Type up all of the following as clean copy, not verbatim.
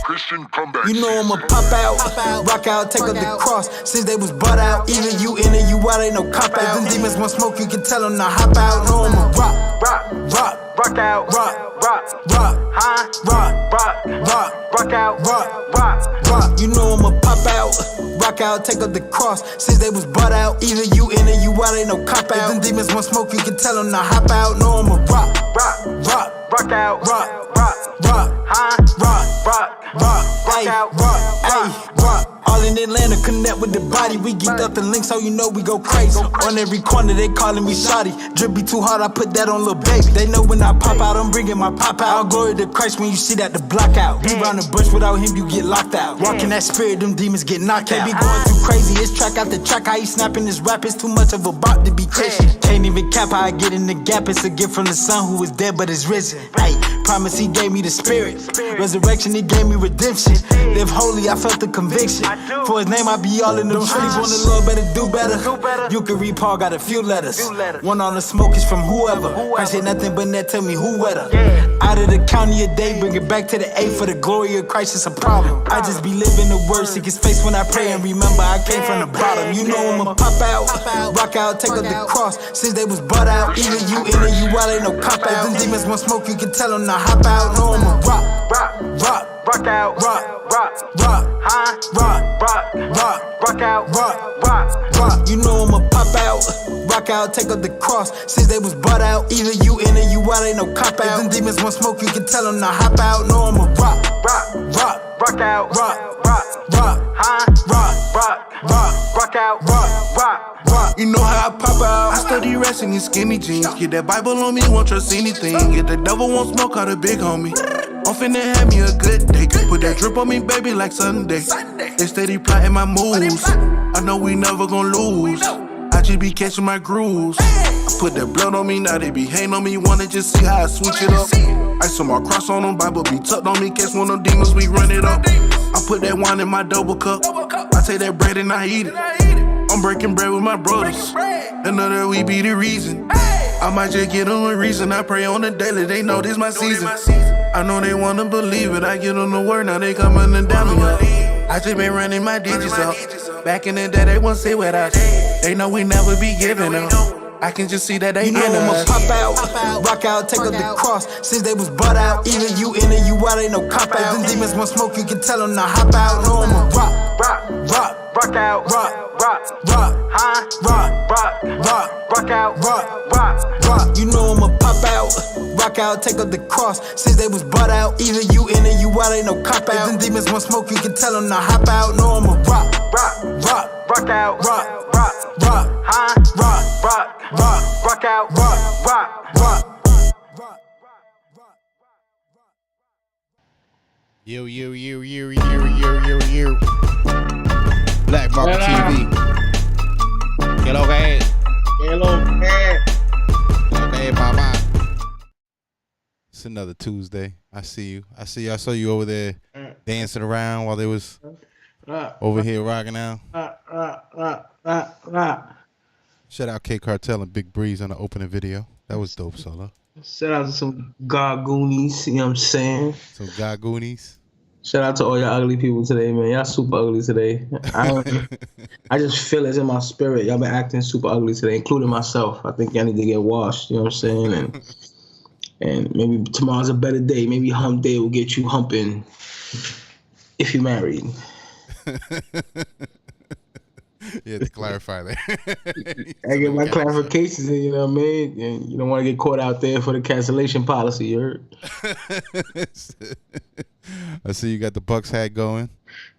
Christian comeback. You know I'ma pop out, rock out, take up the cross. Since they was butt out, either you in or you out, ain't no cop out. Them demons want smoke, you can tell them to hop out. No, I'ma rock out, rock. You know I'ma pop out, rock out, take up the cross. Since they was butt out, either you in or you out, ain't no cop out. Them demons want smoke, you can tell them to hop out. No, I'ma rock out, rock. All in Atlanta, connect with the body. We geeked up the link, so you know we go crazy. On every corner, they calling me shawty. Drip be too hard, I put that on lil' baby. They know when I pop out, I'm bringing my pop out. All glory to Christ when you see that the block out. Be round the bush, without him, you get locked out. Walking that spirit, them demons get knocked out. They be going too crazy, it's track out the track. How he snapping this rap, it's too much of a bop to be Christian. Can't even cap how I get in the gap. It's a gift from the son who was dead but is risen. Ay, promise he gave me the spirit. Resurrection, he gave me redemption. Live holy, I felt the conviction. For his name, I be all in the streets. Want a little better, do better. You can read Paul, got a few letters. One on the smoke is from whoever. I say nothing but that, tell me who wetter. Out of the county a day, bring it back to the A. For the glory of Christ, it's a problem. I just be living the word, seek his face when I pray. And remember, I came from the bottom. You know I'ma pop out, rock out, take up the cross. Since they was butt out, either you in or you out, ain't no cop out. Them demons want smoke, you can tell them to hop out. No, I'ma rock out, rock. You know I'ma pop out, rock out, take up the cross. Since they was butt out, either you in or you out, ain't no cop out. Them demons want smoke, you can tell them to hop out. No, I'ma rock out, rock. You know how I pop out. I study resting in skinny jeans. Get that Bible on me, won't trust anything. Get the devil won't smoke out a big homie. I'm finna have me a good day. Put that drip on me, baby, like Sunday. They steady plotting my moves. I know we never gon' lose. I just be catching my grooves. I put that blood on me, now they be hating on me. Wanna just see how I switch it up. I saw my cross on them, Bible be tucked on me. Catch one of them demons, we run it up. I put that wine in my double cup. I take that bread and I eat it. I'm breaking bread with my brothers. And know that we be the reason. I might just get them a reason. I pray on the daily, they know this my season. I know they wanna believe it. I get on the word, now they coming and down me. I just been running my digits up. Back in the day, they won't sit with us. They know we never be giving up. I can just see that they you know I'ma pop out, rock out, take up the cross. Since they was butt out, either you in or you out, ain't no cop out. Them demons want smoke, you can tell them to hop out. No, I'ma rock. You know I'ma pop out, rock out, take up the cross. Since they was butt out, either you in or you out, ain't no cop out. Them demons want smoke, you can tell them to hop out. No, I'ma rock out. Yo. Black Market TV. Hello, guys. Okay, bye. It's another Tuesday. I see you. I saw you over there dancing around while they was over here rocking out. Shout out K Cartel and Big Breeze on the opening video. That was dope, Solo. Shout out to some Gargoonies, you know what I'm saying? Some Gargoonies. Shout out to all y'all ugly people today, man. Y'all super ugly today. I just feel it in my spirit. Y'all been acting super ugly today, including myself. I think y'all need to get washed, you know what I'm saying? And maybe tomorrow's a better day. Maybe hump day will get you humping if you're married. Yeah, to clarify that. I get my clarifications in, you know what I mean? And you don't want to get caught out there for the cancellation policy, you heard? I see you got the Bucks hat going.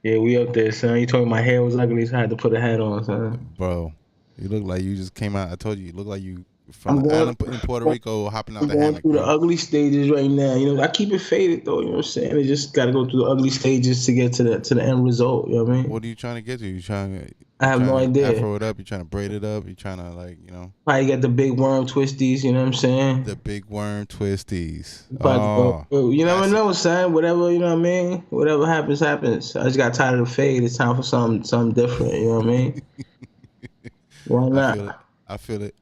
Yeah, we up there, son. You told me my hair was ugly, so I had to put a hat on, son. Bro, you look like you just came out. I told you look like you from the island in Puerto Rico hopping out the hammock. I'm going through the ugly stages right now. You know, I keep it faded, though. You know what I'm saying? It just got to go through the ugly stages to get to the end result. You know what I mean? What are you trying to get to? You trying to... I have no idea. Afro it up. You trying to braid it up. You trying to like Probably got the big worm twisties. You know what I'm saying? the big worm twisties. But you never know, son. Whatever, you know what I mean. Whatever happens, happens. I just got tired of the fade. It's time for something different. You know what I mean? Why not? I feel it.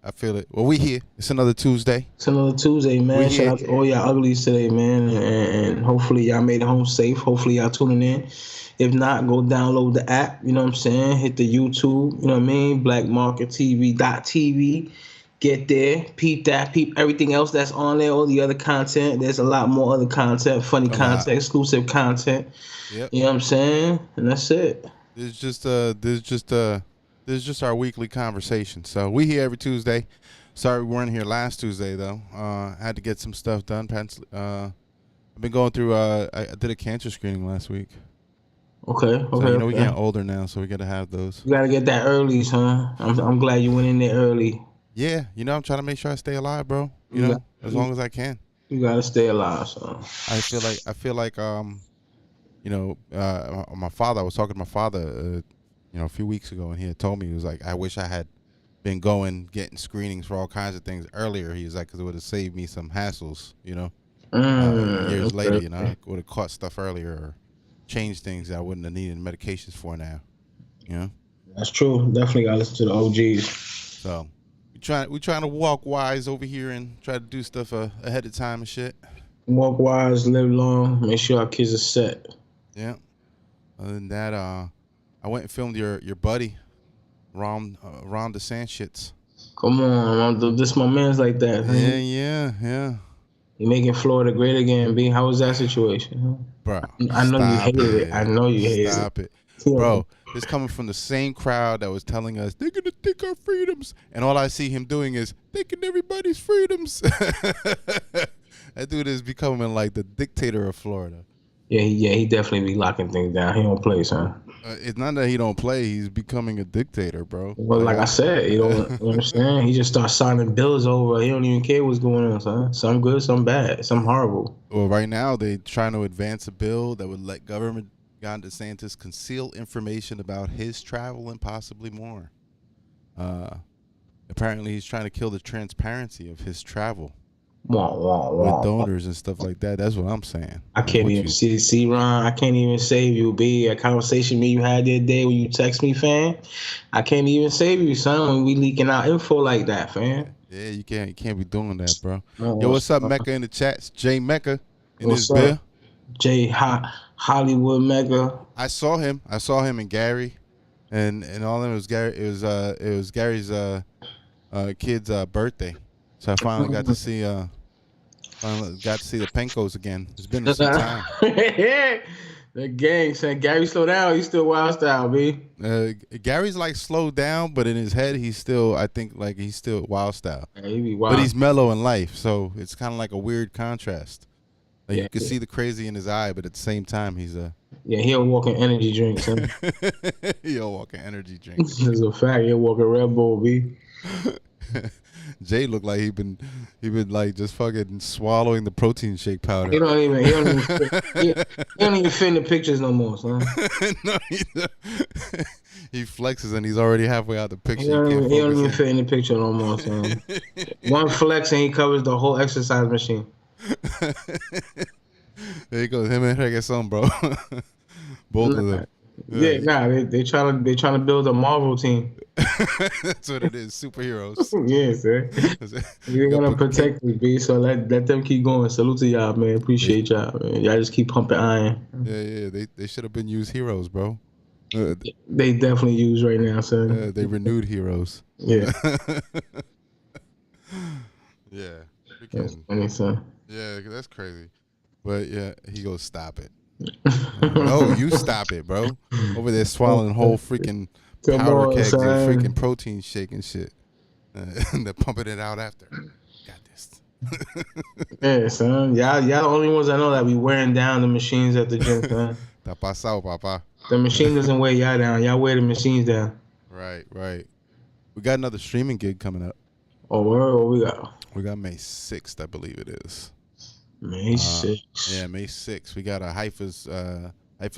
Well, we here. It's another Tuesday. It's another Tuesday, man. Shout out to all y'all uglies today, man. And hopefully y'all made it home safe. Hopefully y'all tuning in. If not, go download the app. You know what I'm saying? Hit the YouTube. You know what I mean? BlackMarketTV.tv. Get there. Peep that. Peep everything else that's on there. All the other content. There's a lot more other content. Funny content. Exclusive content. Yep. You know what I'm saying? And that's it. This is just our weekly conversation. So we here every Tuesday. Sorry we weren't here last Tuesday though. I had to get some stuff done. I've been going through. I did a cancer screening last week. Okay. So, we're getting older now, so we got to have those. You got to get that early, son. I'm glad you went in there early. Yeah, I'm trying to make sure I stay alive, bro. As long as I can. You got to stay alive, son. I feel like my father. I was talking to my father, a few weeks ago, and he had told me, he was like, I wish I had been getting screenings for all kinds of things earlier. He was like, because it would have saved me some hassles, years later. I would have caught stuff earlier or changed things that I wouldn't have needed medications for now. That's true. Definitely got to listen to the OGs. So we trying to walk wise over here and try to do stuff ahead of time and shit. Walk wise, live long, make sure our kids are set. Yeah. Other than that, I went and filmed your buddy, Ron the Sandshits. Come on, this my man's like that. Yeah. You making Florida great again, B. How was that situation? Bro, I know you hated it. I know you hated it. Stop it. Bro, it's coming from the same crowd that was telling us they're going to take our freedoms. And all I see him doing is taking everybody's freedoms. That dude is becoming like the dictator of Florida. Yeah, he definitely be locking things down. He don't play, son. It's not that he don't play. He's becoming a dictator, bro. Well, like I said, you know what I'm saying? He just starts signing bills over. He don't even care what's going on, son. Some good, some bad, some horrible. Well, right now they trying to advance a bill that would let Governor DeSantis conceal information about his travel and possibly more. Apparently, he's trying to kill the transparency of his travel. With donors and stuff like that. That's what I'm saying. I can't even see Ron. I can't even save you, B. A conversation me you had the other day when you text me, fam. I can't even save you, son. When we leaking out info like that, fam. Yeah, you can't be doing that, bro. Yo, what's up, Mecca in the chats? Jay Mecca in his bill. Jay Hollywood Mecca. I saw him in Gary, and all of them. It was Gary's kid's birthday. So I finally got to see the Pencos again. It's been some time. The gang said, Gary, slow down. He's still wild style, B. Gary's like slowed down, but in his head, he's still wild style. Yeah, he be wild. But he's mellow in life, so it's kind of like a weird contrast. Like you can see the crazy in his eye, but at the same time, he's a... Yeah, he'll walk an energy drink, son. He'll walk an energy drink. That's a fact. He'll walk a Red Bull, B. Jay looked like he been like just fucking swallowing the protein shake powder. He don't even fit in the pictures no more, son. No, he flexes and he's already halfway out the picture. He don't even fit in the picture no more, son. One flex and he covers the whole exercise machine. There you go, him and Reggaeton, bro. Both of them. Yeah, they trying to build a Marvel team. That's what it is, superheroes. Yeah, sir. You're gonna protect us, B. So let them keep going. Salute to y'all, man. Appreciate y'all, man. Y'all just keep pumping iron. Yeah. They should have been used heroes, bro. They definitely use right now, son. They renewed heroes. Yeah. Yeah. That's funny, son. Yeah, that's crazy. But yeah, he goes, stop it. Oh, you stop it, bro. Over there swallowing whole freaking powder kegs and freaking protein shake and shit. And they're pumping it out after. Got this. Yeah, son. Y'all the only ones I know that be wearing down the machines at the gym, son. Está pasado, papa. The machine doesn't wear y'all down. Y'all wear the machines down. Right. We got another streaming gig coming up. Oh, what we got? We got May 6th, I believe it is. May 6th. Yeah, May 6th. We got a Haifa's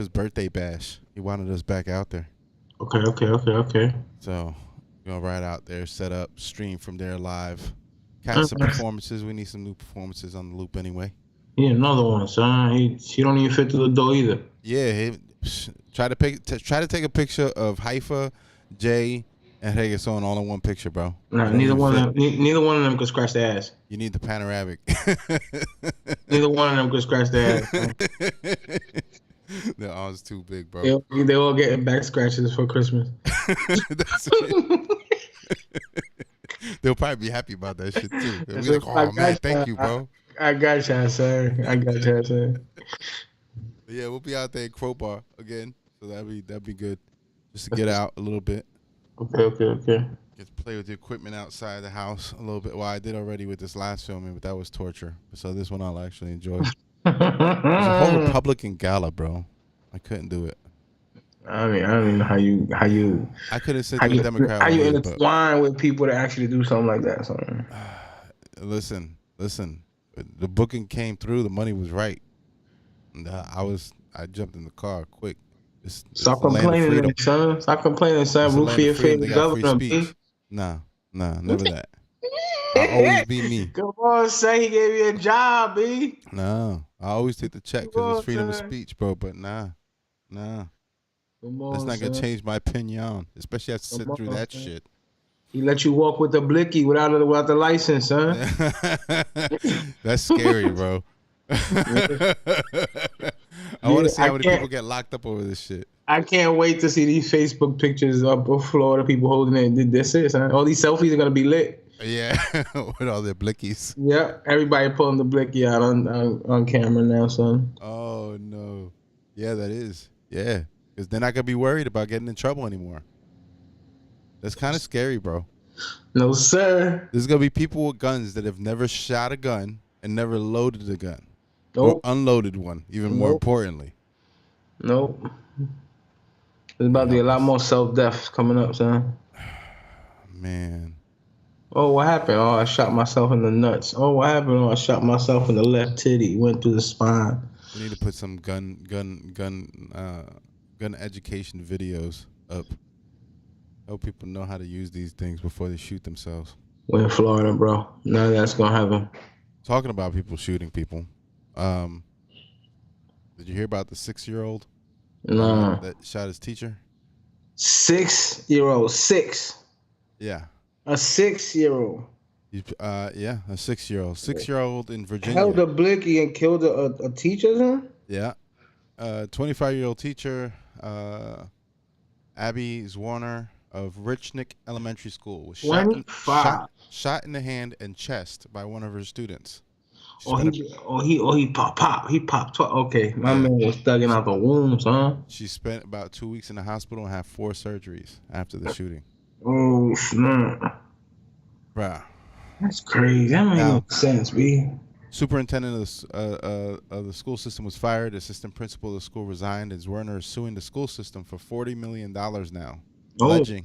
birthday bash. He wanted us back out there. Okay. So we're gonna ride out there, set up, stream from there live. Catch some performances. We need some new performances on the loop anyway. Yeah, another one, son. She don't even fit through the door either. Yeah, try to take a picture of Haifa, Jay, and Hagerson all in one picture, bro. Nah, neither one of them could scratch their ass. You need the panoramic. Neither one of them could scratch their ass. Their arms too big, bro. They all getting back scratches for Christmas. They'll probably be happy about that shit too. They'll be like, "Oh man, thank you, bro." I got you, sir. Yeah, we'll be out there in Crowbar again, so that'd be good, just to get out a little bit. Okay. Get to play with the equipment outside the house a little bit. Well, I did already with this last filming, but that was torture. So this one I'll actually enjoy. There's a whole Republican gala, bro. I couldn't do it. I don't know how you. I couldn't sit through the Democrat. How you intertwine with people to actually do something like that? Son. Listen. The booking came through. The money was right. And I jumped in the car quick. Stop complaining, son. Root for your favorite governor. Nah, never that. I'll always be me. Come on, say he gave you a job, B. No, I always take the check because it's freedom of speech, bro. But nah. That's not gonna change my opinion, especially after sitting through that shit. He let you walk with the blicky without the license, huh? That's scary, bro. I want to see how many people get locked up over this shit. I can't wait to see these Facebook pictures up of Florida people holding it. This is, huh? All these selfies are gonna be lit. Yeah, with all their blickies. Yeah, everybody pulling the blicky out on camera now, son. Oh no, yeah, that is. Yeah, because they're not gonna be worried about getting in trouble anymore. That's kind of scary, bro. No, sir. There's gonna be people with guns that have never shot a gun and never loaded a gun. Nope. Or unloaded one, even more importantly. Nope. There's about to be a lot more self-deaths coming up, son. Man. Oh, what happened? Oh, I shot myself in the nuts. Oh, what happened? Oh, I shot myself in the left titty. Went through the spine. We need to put some gun education videos up. Help people know how to use these things before they shoot themselves. We're in Florida, bro. None of that's gonna happen. Talking about people shooting people. Did you hear about the 6-year-old? No. That shot his teacher? 6-year-old. 6. Yeah. A 6-year-old. Yeah, a 6-year-old. 6-year-old in Virginia. Held a blicky and killed a teacher, huh? Yeah. 25-year-old teacher, Abby Zwarner of Richnick Elementary School was shot in the hand and chest by one of her students. He popped. Okay, my man was thugging out the wounds, huh? She spent about 2 weeks in the hospital and had 4 surgeries after the shooting. Oh, snap. Bruh. That's crazy. That makes no sense, B. Superintendent of the school system was fired. Assistant principal of the school resigned. And Zwerner is suing the school system for $40 million now, alleging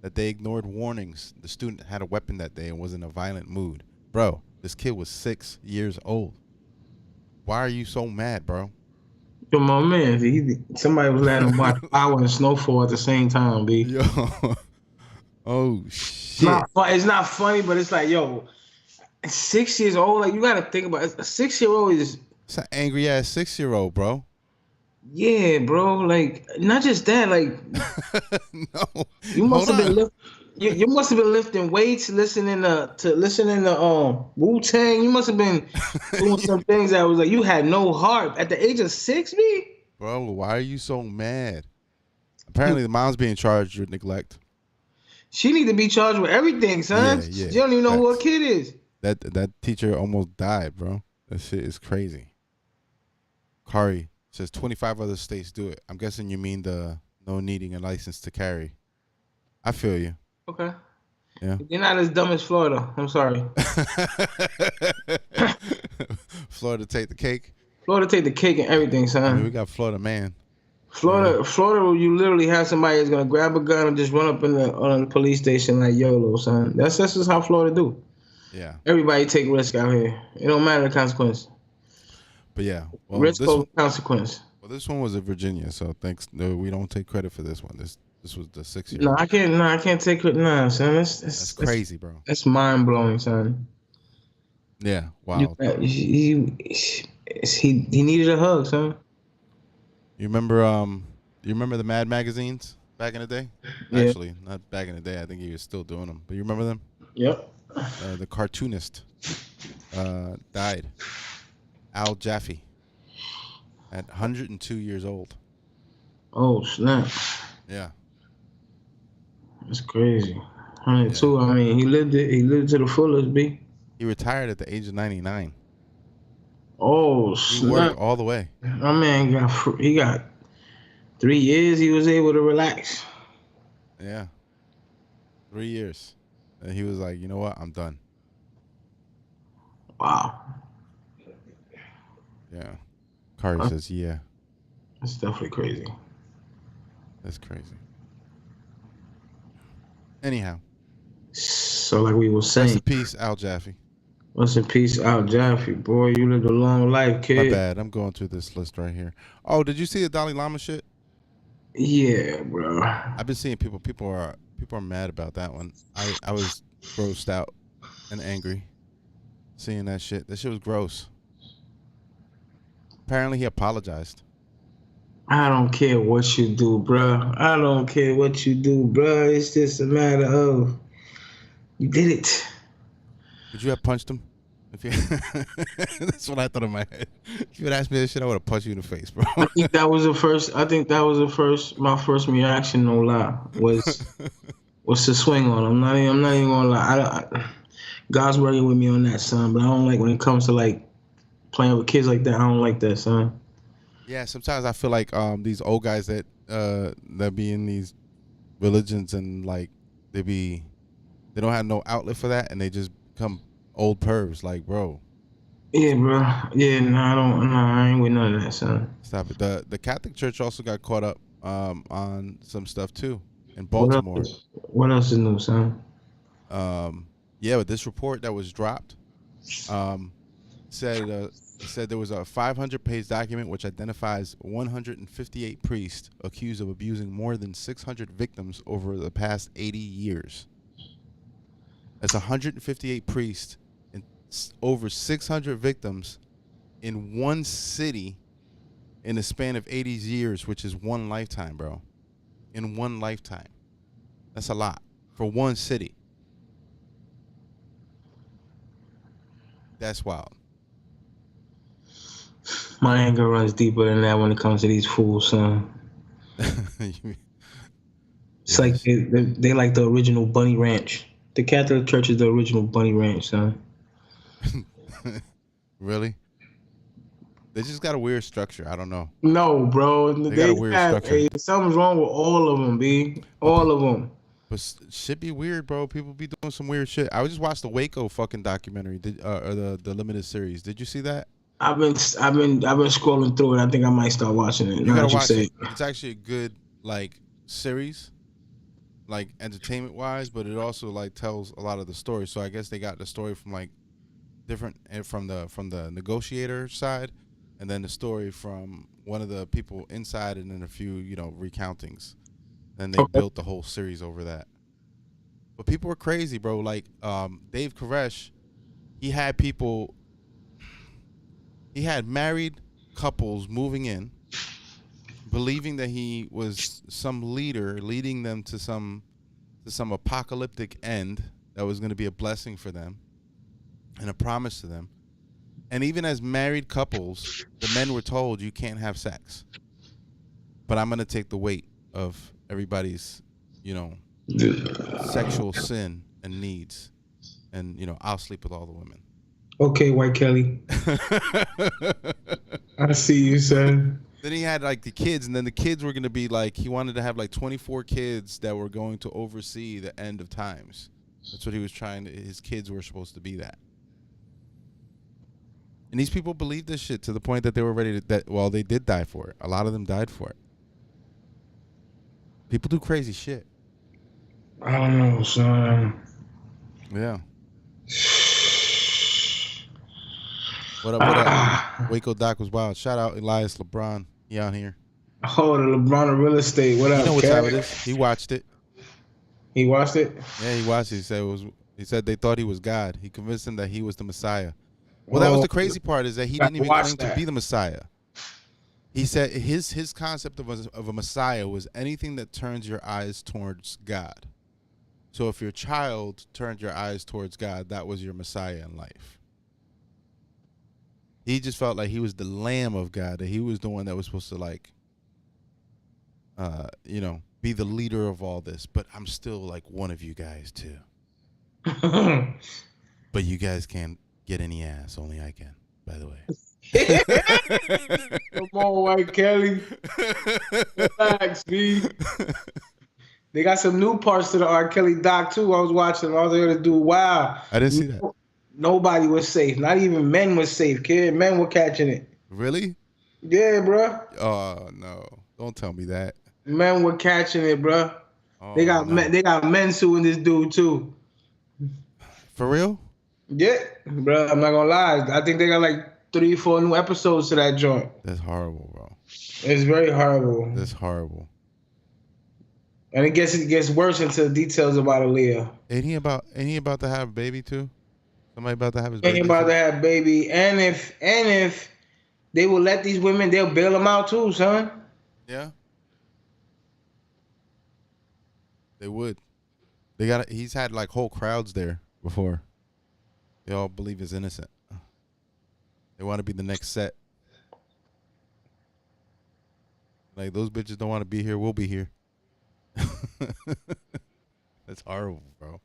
that they ignored warnings. The student had a weapon that day and was in a violent mood. Bro, this kid was 6 years old. Why are you so mad, bro? Yo, my man, somebody was letting him watch Power and Snowfall at the same time, B. Yo. Oh, shit. It's not funny, but it's like, yo, 6 years old, like, you got to think about it. A 6-year-old is... It's an angry-ass 6-year-old, bro. Yeah, bro. Like, not just that, like... No. You must have been you must have been lifting weights, listening to Wu-Tang. You must have been doing some things that was like, you had no heart. At the age of 6, B? Bro, why are you so mad? Apparently, the mom's being charged with neglect. She need to be charged with everything, son. Yeah. She don't even know who her kid is. That teacher almost died, bro. That shit is crazy. Kari says 25 other states do it. I'm guessing you mean the no needing a license to carry. I feel you. Okay. Yeah. You're not as dumb as Florida. I'm sorry. Florida take the cake. Florida take the cake and everything, son. I mean, we got Florida man. Florida, you literally have somebody that's gonna grab a gun and just run up on the police station like YOLO, son. That's just how Florida do. Yeah. Everybody take risk out here. It don't matter the consequence. But yeah, well, risk over consequence. Well, this one was in Virginia, so thanks. No, we don't take credit for this one. This was the 6-year. No, I can't. No, I can't take it. Nah, son. That's crazy, bro. That's mind blowing, son. Yeah, wow. He needed a hug, son. You remember you remember the Mad magazines back in the day? Yeah. Actually, not back in the day. I think he was still doing them. But you remember them? Yep. The cartoonist died. Al Jaffe at 102 years old. Oh snap! Yeah. That's crazy. 102. Yeah. I mean, he lived it. He lived to the fullest, b. He retired at the age of 99. Oh snap! He worked all the way. My man got 3 years. He was able to relax. Yeah. 3 years, and he was like, you know what? I'm done. Wow. Yeah. Kari says, yeah. That's definitely crazy. That's crazy. Anyhow. So like we were saying. Rest in peace, Al Jaffe. Rest in peace, Al Jaffe. Boy, you lived a long life, kid. My bad. I'm going through this list right here. Oh, did you see the Dalai Lama shit? Yeah, bro. I've been seeing people are mad about that one. I was grossed out and angry seeing that shit. That shit was gross. Apparently he apologized. I don't care what you do, bro. I don't care what you do, bro. It's just a matter of you did it. Would you have punched him? If you that's what I thought in my head. If you would ask me this shit, I would have punched you in the face, bro. I think that was the first. My first reaction, no lie, was to swing on him. I'm not even gonna lie. God's working with me on that, son. But I don't like when it comes to like playing with kids like that. I don't like that, son. Yeah, sometimes I feel like these old guys that be in these religions and like they don't have no outlet for that and they just become old pervs, like, bro. Yeah, bro. Yeah, I ain't with none of that, son. Stop it. The Catholic Church also got caught up on some stuff too in Baltimore. What else is new, son? Yeah, but this report that was dropped said there was a 500-page document which identifies 158 priests accused of abusing more than 600 victims over the past 80 years. That's 158 priests and over 600 victims in one city in the span of 80 years, which is one lifetime, bro. In one lifetime. That's a lot for one city. That's wild. My anger runs deeper than that when it comes to these fools, son. It's like they like the original Bunny Ranch. The Catholic Church is the original Bunny Ranch, son. Really? They just got a weird structure. I don't know. No, bro. They got a weird structure. Something's wrong with all of them, B. All of them. But shit be weird, bro. People be doing some weird shit. I just watched the Waco fucking documentary, or the limited series. Did you see that? I've been scrolling through it. I think I might start watching it. You gotta watch it. It's actually a good like series, like entertainment wise, but it also like tells a lot of the story. So I guess they got the story from like different from the negotiator side, and then the story from one of the people inside, and then a few recountings. And they built the whole series over that. But people were crazy, bro. Like Dave Koresh, he had married couples moving in, believing that he was some leader leading them to some apocalyptic end that was going to be a blessing for them and a promise to them. And even as married couples, the men were told, you can't have sex. But I'm going to take the weight of everybody's, sexual sin and needs. And, I'll sleep with all the women. Okay, White Kelly. I see you, son. Then he had like the kids, and then the kids were going to be like, he wanted to have like 24 kids that were going to oversee the end of times. That's what he was his kids were supposed to be that. And these people believed this shit to the point that they were ready to, they did die for it. A lot of them died for it. People do crazy shit. I don't know, son. Yeah. What up? Waco Doc was wild. Shout out Elias LeBron. He out here. Oh, the LeBron of real estate. What You up, know what time it Cat? is. He watched it. He watched it. Yeah, he watched it. He said it was. He said they thought he was God. He convinced them that he was the Messiah. Well, that was Oh, the crazy part is that he got didn't to even watch claim to that. be the Messiah. He said his concept of a Messiah was anything that turns your eyes towards God. So if your child turned your eyes towards God, that was your Messiah in life. He just felt like he was the Lamb of God, that he was the one that was supposed to like, be the leader of all this. But I'm still like one of you guys too. But you guys can't get any ass. Only I can, by the way. Come on, White Kelly. Relax, B. They got some new parts to the R. Kelly doc too. I was watching. I was able to do. Wow. I didn't see that. Nobody was safe. Not even men was safe, kid. Men were catching it. Really? Yeah, bro. Oh no! Don't tell me that. Men were catching it, bro. Oh, They got no. they got men suing this dude too. For real? Yeah, bro. I'm not gonna lie. I think they got like 3-4 new episodes to that joint. That's horrible, bro. It's very horrible. That's horrible. And it gets worse into the details about Aaliyah. Ain't he about to have a baby too? Somebody about to have his baby. Ain't about to have baby. And if they will let these women, they'll bail them out too, son. Yeah. They would. He's had like whole crowds there before. They all believe he's innocent. They want to be the next set. Like those bitches don't want to be here. We'll be here. That's horrible, bro.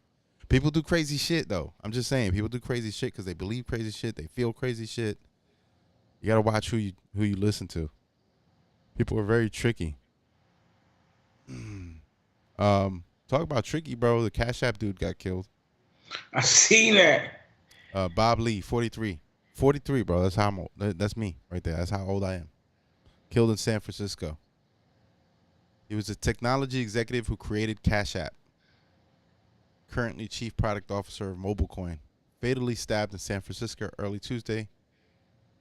People do crazy shit though. I'm just saying, people do crazy shit because they believe crazy shit. They feel crazy shit. You gotta watch who you listen to. People are very tricky. Talk about tricky, bro. The Cash App dude got killed. I seen that. Bob Lee, 43. 43, bro. That's how I'm old. That's me right there. That's how old I am. Killed in San Francisco. He was a technology executive who created Cash App. Currently chief product officer of MobileCoin. Fatally stabbed in San Francisco early Tuesday,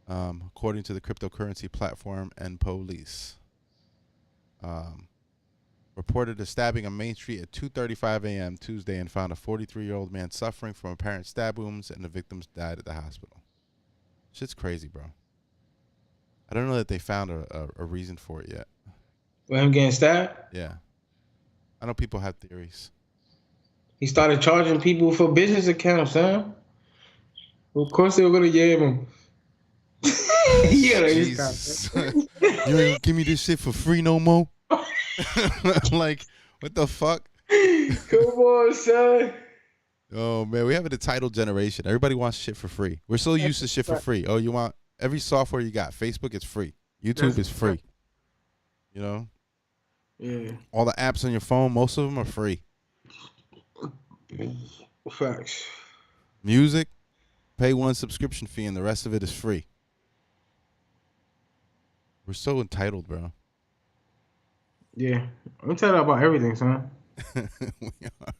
according to the cryptocurrency platform and police. Reported a stabbing on Main Street at 2:35 a.m. Tuesday and found a 43-year-old man suffering from apparent stab wounds, and the victims died at the hospital. Shit's crazy, bro. I don't know that they found a reason for it yet. For him getting stabbed? Yeah. I know people have theories. He started charging people for business accounts, huh? Of course they were gonna give him. Yeah, Jesus. You ain't gonna give me this shit for free no more? Like, what the fuck? Come on, son. Oh man, we have an entitled generation. Everybody wants shit for free. We're so used to shit for free. Oh, you want every software you got. Facebook is free. YouTube is free. You know? Yeah. All the apps on your phone, most of them are free. Facts. Music, pay one subscription fee and the rest of it is free. We're so entitled, bro. Yeah. I'm telling you about everything, son. We are.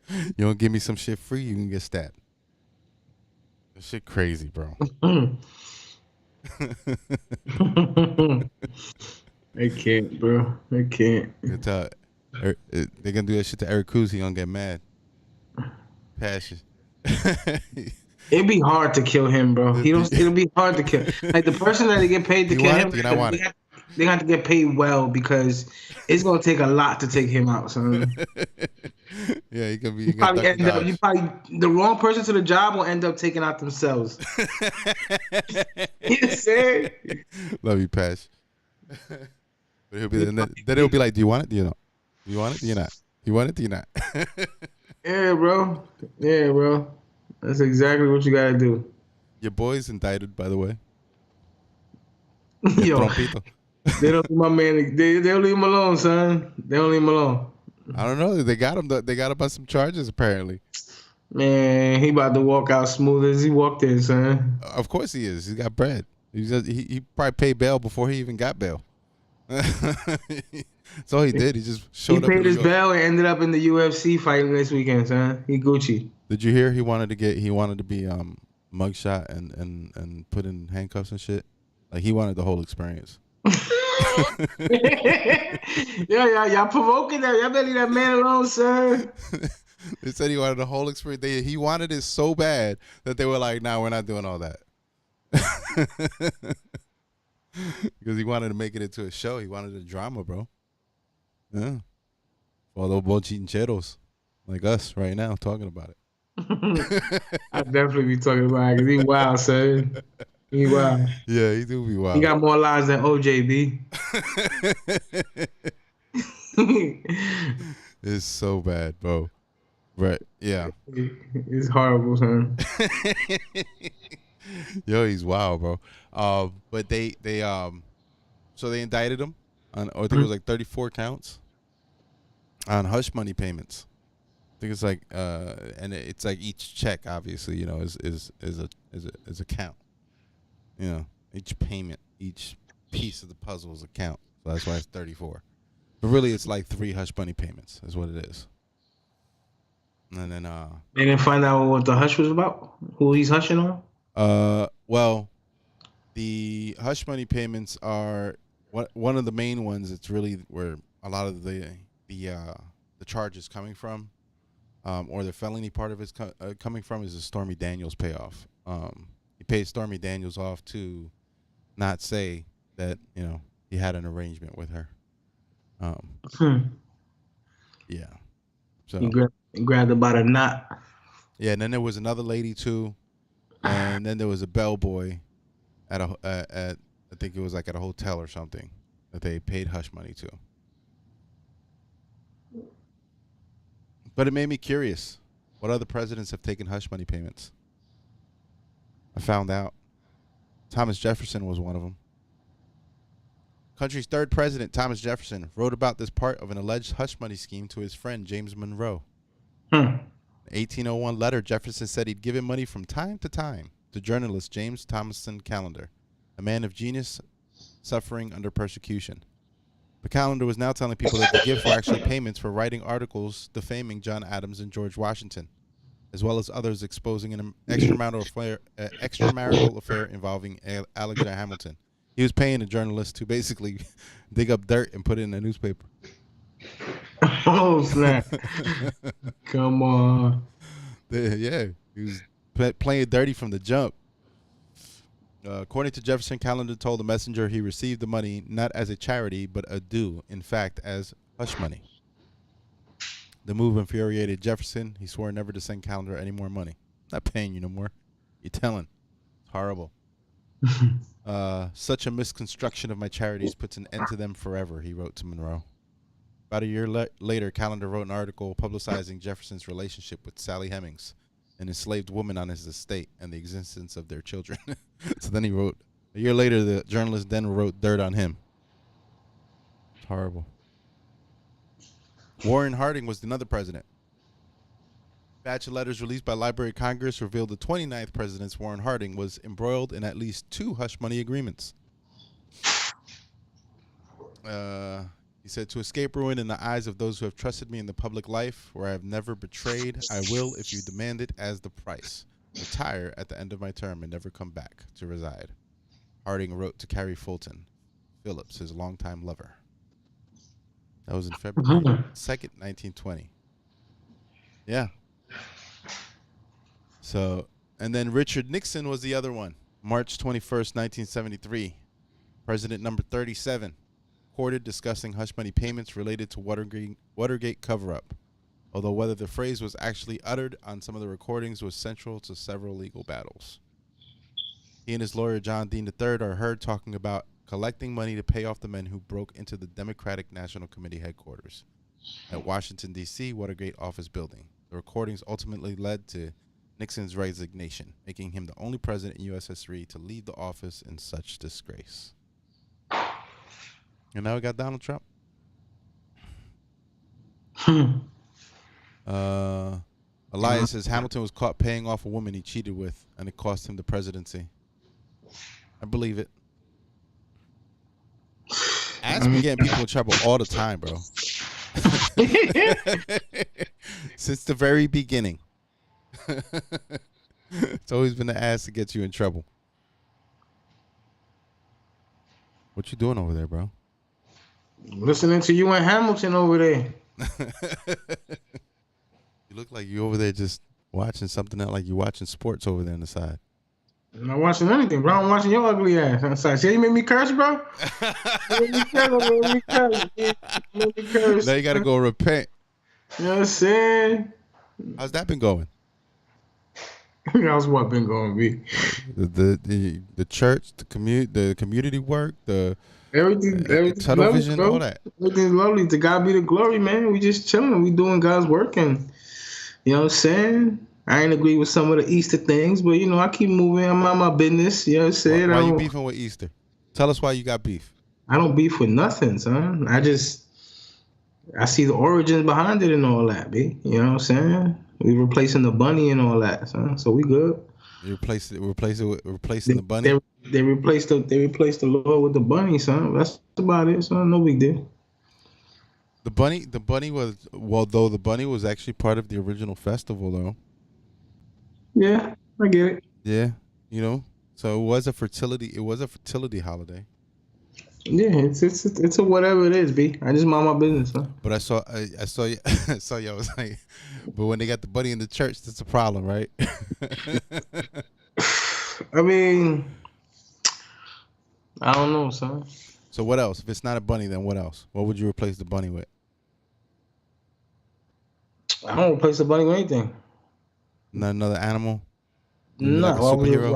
You don't give me some shit free, you can get stabbed. This shit crazy, bro. I can't, bro. I can't. They're gonna do that shit to Eric Kuz, he gonna get mad. Passion. It'd be hard to kill him, bro. It'll be hard to kill. Like the person that they get paid to kill him, they have to get paid well because it's gonna take a lot to take him out, son. Yeah, he could be. You probably the wrong person to the job will end up taking out themselves. You say? Love you, Pash. But he'll be then he'll be like, "Do you want it? Do you not? Do you want it? Do you not? Do you want it? Do you not?" Yeah, bro. Yeah, bro. That's exactly what you gotta do. Your boy's indicted, by the way. Yo, they don't leave my man. They don't leave him alone, son. They don't leave him alone. I don't know. They got him. They got him on some charges, apparently. Man, he about to walk out smooth as he walked in, son. Of course he is. He's got bread. He probably paid bail before he even got bail. That's all he did. He just showed up. He paid his bail and ended up in the UFC fighting this weekend, son. He Gucci. Did you hear he wanted to be mugshot and put in handcuffs and shit? Like he wanted the whole experience. Yeah, y'all provoking that. Y'all better leave that man alone, sir. They said he wanted the whole experience. He wanted it so bad that they were like, "Nah, we're not doing all that." Because he wanted to make it into a show. He wanted a drama, bro. Yeah. For those bochincheros like us right now talking about it. I'd definitely be talking about it 'cause he wild, son. He wild. Yeah, he do be wild. He got more lives than OJB. It's so bad, bro. Right. Yeah. It's horrible, son. Yo, he's wild, bro. But so they indicted him on, I think it was like 34 counts on hush money payments. I think it's like, and it's like each check, obviously, you know, is a count. You know, each payment, each piece of the puzzle is a count. So that's why it's 34. But really, it's like 3 hush money payments, is what it is. And then They didn't find out what the hush was about. Who he's hushing on. Well, the hush money payments are one of the main ones. It's really where a lot of the charge is coming from, or the felony part of it's coming from is the Stormy Daniels payoff. He paid Stormy Daniels off to not say that, you know, he had an arrangement with her. Yeah. So He grabbed her by the knot. yeah, and then there was another lady too, and then there was a bellboy at I think it was like at a hotel or something that they paid hush money to. But it made me curious. What other presidents have taken hush money payments? I found out Thomas Jefferson was one of them. Country's third president, Thomas Jefferson, wrote about this part of an alleged hush money scheme to his friend James Monroe. In 1801 letter, Jefferson said he'd given money from time to time to journalist James Thompson Callender, a man of genius suffering under persecution. But Callender was now telling people that the gifts were actually payments for writing articles defaming John Adams and George Washington, as well as others exposing an extramarital affair involving Alexander Hamilton. He was paying a journalist to basically dig up dirt and put it in a newspaper. Oh, snap. Come on. Yeah, he was playing dirty from the jump. According to Jefferson, Callender told the messenger he received the money not as a charity, but a due, in fact, as hush money. The move infuriated Jefferson. He swore never to send Callender any more money. Not paying you no more. You're telling. It's horrible. Such a misconstruction of my charities puts an end to them forever, he wrote to Monroe. About a year later, Callender wrote an article publicizing Jefferson's relationship with Sally Hemings, an enslaved woman on his estate, and the existence of their children. So then he wrote, a year later, the journalist then wrote dirt on him. It's horrible. Warren Harding was another president. Batch of letters released by Library of Congress revealed the 29th president, Warren Harding, was embroiled in at least 2 hush money agreements. He said, to escape ruin in the eyes of those who have trusted me in the public life, where I have never betrayed, I will, if you demand it as the price, retire at the end of my term and never come back to reside. Harding wrote to Carrie Fulton Phillips, his longtime lover. That was in February 2nd, 1920. Yeah. So, and then Richard Nixon was the other one. March 21st, 1973. President number 37. Quoted discussing hush money payments related to Watergate cover-up. Although whether the phrase was actually uttered on some of the recordings was central to several legal battles. He and his lawyer, John Dean III, are heard talking about collecting money to pay off the men who broke into the Democratic National Committee headquarters at Washington, D.C. Watergate office building. The recordings ultimately led to Nixon's resignation, making him the only president in U.S. history to leave the office in such disgrace. And now we got Donald Trump. Elias says Hamilton was caught paying off a woman he cheated with, and it cost him the presidency. I believe it. Ask me getting people in trouble all the time, bro. Since the very beginning. It's always been the ass that gets you in trouble. What you doing over there, bro? Listening to you and Hamilton over there. You look like you over there just watching something else, like you're watching sports over there on the side. I'm not watching anything, bro. I'm watching your ugly ass. I'm sorry. See, you made me curse, bro? You made me curse. Now you gotta go repent. You know what I'm saying? How's that been going? How's what been going, B? The church, the community work, the Everything's television, lovely, all that. Everything's lovely. To God be the glory, man. We just chilling. We doing God's work, and you know what I'm saying? I ain't agree with some of the Easter things, but you know, I keep moving. I'm on my business. You know what I'm saying? Why you beefing with Easter? Tell us why you got beef. I don't beef with nothing, son. I see the origins behind it and all that, B. You know what I'm saying? We replacing the bunny and all that, son. So we good. You replacing the bunny? They replaced the Lord with the bunny, son. That's about it, son. No big deal. The bunny was actually part of the original festival, though. Yeah, I get it. Yeah, you know, so it was a fertility holiday. Yeah, it's a whatever it is, B. I just mind my business, huh? But I saw you. I saw you. I was like, but when they got the bunny in the church, that's a problem, right? I mean, I don't know, son. So what else? If it's not a bunny, then what else? What would you replace the bunny with? I don't replace the bunny with anything. Not another animal? No, like a superhero?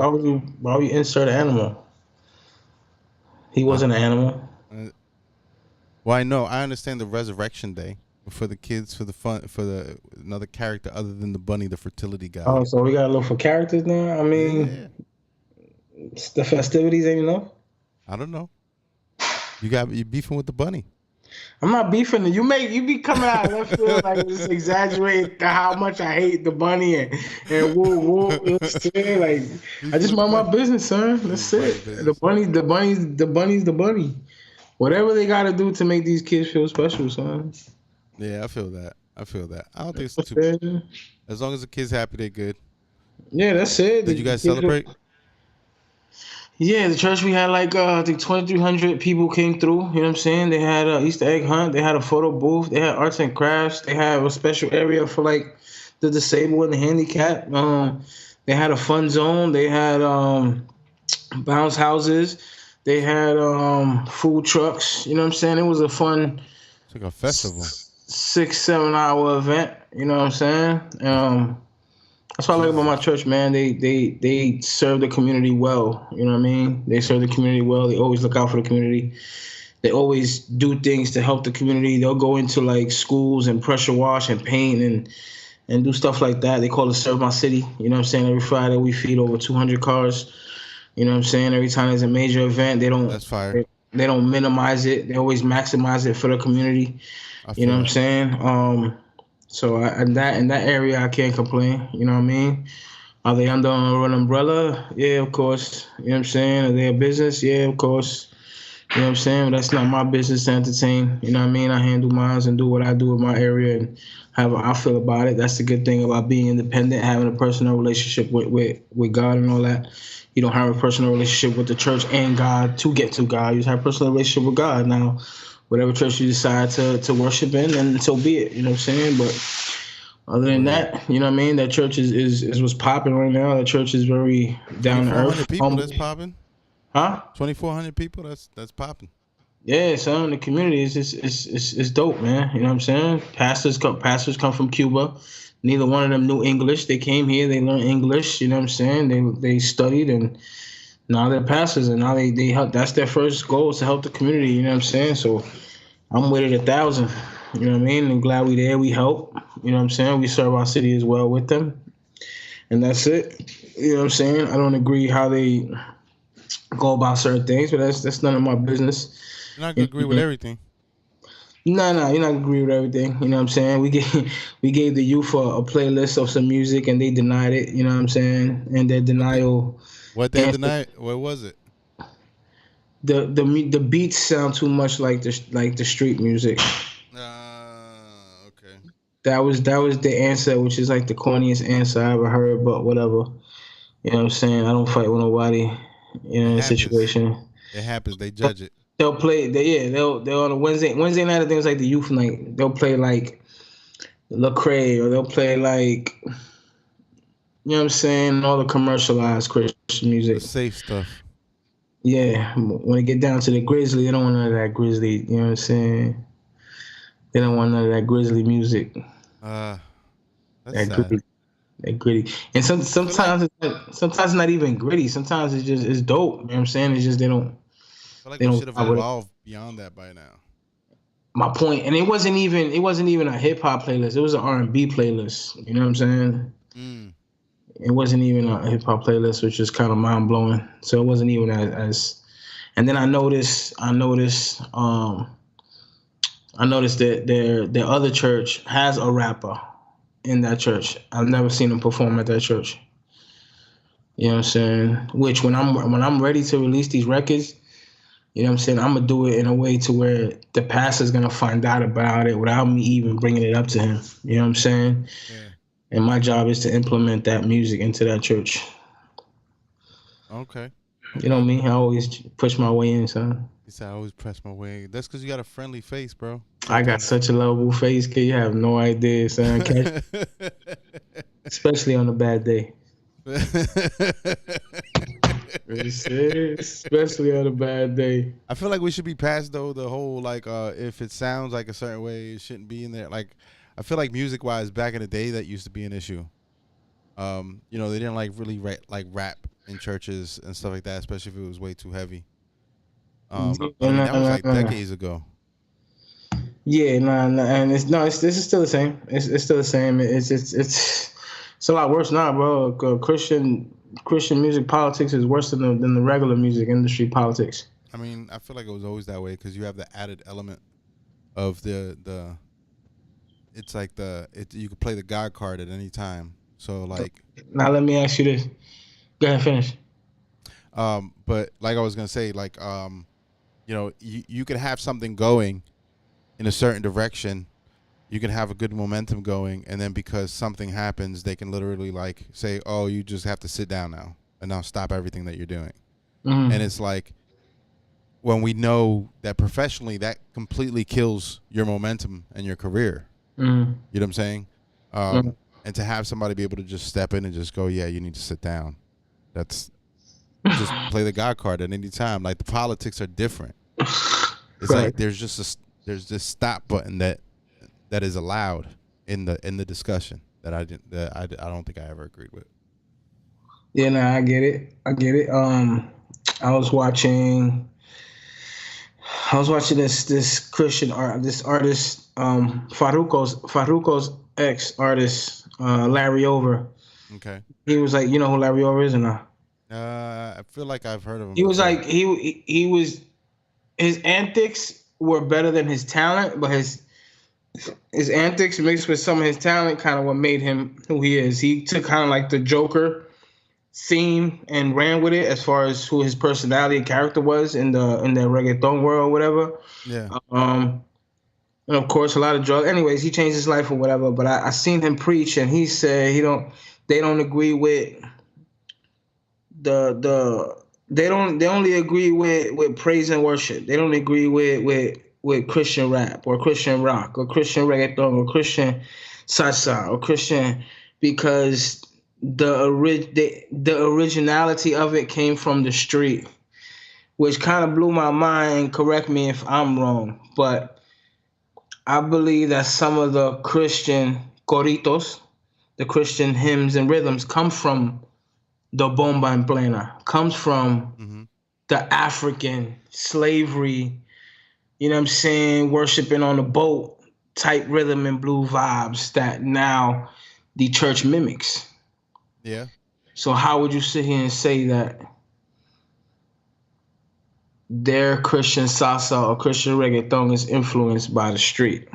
Why would you insert an animal? He wasn't an animal. Well, I know. I understand the resurrection day. But for the kids, for another character other than the bunny, the fertility guy. Oh, so we gotta look for characters now? I mean, the festivities ain't enough? I don't know. You beefing with the bunny. I'm not beefing. You be coming out left field like just exaggerating how much I hate the bunny and woo. You know what I'm saying? Like, I just mind my business, son. That's it. The bunny's the bunny. Whatever they gotta do to make these kids feel special, son. Yeah, I feel that. I don't think it's too bad. As long as the kids happy, they're good. Yeah, that's it. Did you guys celebrate? Yeah, the church, we had like I think 2,300 people came through. You know what I'm saying? They had a Easter egg hunt. They had a photo booth. They had arts and crafts. They had a special area for like the disabled and the handicapped. They had a fun zone. They had bounce houses. They had food trucks. You know what I'm saying? It was a fun. It's like a festival. 6-7 hour event. You know what I'm saying? That's what I like about my church, man. They serve the community well. You know what I mean? They serve the community well. They always look out for the community. They always do things to help the community. They'll go into like schools and pressure wash and paint and do stuff like that. They call it Serve My City. You know what I'm saying? Every Friday we feed over 200 cars. You know what I'm saying? Every time there's a major event, That's fire. They don't minimize it. They always maximize it for the community. You know what I'm saying? So in that area, I can't complain. You know what I mean? Are they under an umbrella? Yeah, of course. You know what I'm saying? Are they a business? Yeah, of course. You know what I'm saying? But that's not my business to entertain. You know what I mean? I handle mine and do what I do in my area and have how I feel about it. That's the good thing about being independent, having a personal relationship with God and all that. You don't have a personal relationship with the church and God to get to God. You just have a personal relationship with God. Now, whatever church you decide to worship in, and so be it. You know what I'm saying? But other than that, you know what I mean? That church is what's popping right now. That church is very down to earth. 2,400 people, that's popping? Huh? 2,400 people, that's popping. Yeah, son, the community is dope, man. You know what I'm saying? Pastors come from Cuba. Neither one of them knew English. They came here, they learned English. You know what I'm saying? They studied, and now they're pastors, and now they help. That's their first goal, is to help the community. You know what I'm saying? So I'm with it 1,000. You know what I mean? I'm glad we there. We help. You know what I'm saying? We serve our city as well with them, and that's it. You know what I'm saying? I don't agree how they go about certain things, but that's none of my business. You're not gonna agree with everything. No, you're not gonna agree with everything. You know what I'm saying? We gave the youth a playlist of some music, and they denied it. You know what I'm saying? And their denial. What they denied? What was it? The beats sound too much like the street music. Okay. That was the answer, which is like the corniest answer I ever heard, but whatever. You know what I'm saying? I don't fight with nobody in a situation. It happens. They judge it. They'll play. They'll on a Wednesday night. I think it's like the youth night. They'll play like Lecrae, or they'll play like, you know what I'm saying, all the commercialized Christian The music. safe stuff. Yeah, when it get down to the Grizzly, they don't want none of that Grizzly. You know what I'm saying? They don't want none of that Grizzly music. That's That sad. gritty, that gritty. And sometimes it's not even gritty. Sometimes it's dope. You know what I'm saying? It's just I feel like they we don't should have vibe with it. evolved beyond that by now. My point. And it wasn't even a hip hop playlist. It was an R&B playlist. You know what I'm saying? Mm. It wasn't even a hip hop playlist, which is kind of mind blowing. So it wasn't even as. And then I noticed that their other church has a rapper in that church. I've never seen him perform at that church. You know what I'm saying? Which when I'm ready to release these records, you know what I'm saying, I'm gonna do it in a way to where the pastor's gonna find out about it without me even bringing it up to him. You know what I'm saying? Yeah. And my job is to implement that music into that church. Okay. You know me, I always push my way in, son. He said I always press my way. That's because you got a friendly face, bro. I got such a lovable face, kid. You have no idea, son. Especially on a bad day. Especially on a bad day. I feel like we should be past though the whole like if it sounds like a certain way, it shouldn't be in there. Like I feel like music wise, back in the day, that used to be an issue. You know, they didn't like really rap in churches and stuff like that, especially if it was way too heavy. I mean, that was like decades ago. Yeah, and this is still the same. It's still the same. It's a lot worse now, bro. Christian music politics is worse than the regular music industry politics. I mean, I feel like it was always that way because you have the added element of the. It's like you could play the God card at any time. So like. Now let me ask you this. Go ahead, finish. But like I was gonna say, like you know, you can have something going in a certain direction. You can have a good momentum going, and then because something happens, they can literally like say, "Oh, you just have to sit down now, and now stop everything that you're doing." Mm. And it's like when we know that professionally, that completely kills your momentum and your career. Mm. You know what I'm saying? And to have somebody be able to just step in and just go, "Yeah, you need to sit down." That's just play the God card at any time. Like the politics are different. It's Right. like there's this stop button that is allowed in the discussion that I don't think I ever agreed with. Yeah, no, I get it. I was watching this Christian artist, Farruko's ex artist, Larry Over. Okay. He was like, you know who Larry Over is or not? I feel like I've heard of him. He was before. like his antics were better than his talent, but his antics mixed with some of his talent kind of what made him who he is. He took kind of like the Joker theme and ran with it as far as who his personality and character was in the reggaeton world or whatever. Yeah. And of course a lot of drugs. Anyways, he changed his life or whatever. But I seen him preach, and he said they don't agree with they only agree with praise and worship. They don't agree with Christian rap or Christian rock or Christian reggaeton or Christian salsa or Christian, because the originality of it came from the street, which kind of blew my mind. Correct me if I'm wrong, but I believe that some of the Christian corritos, the Christian hymns and rhythms, come from the bomba en plena, comes from the African slavery, you know what I'm saying, worshiping on the boat type rhythm and blue vibes that now the church mimics. Yeah. So how would you sit here and say that their Christian salsa or Christian reggaeton is influenced by the street?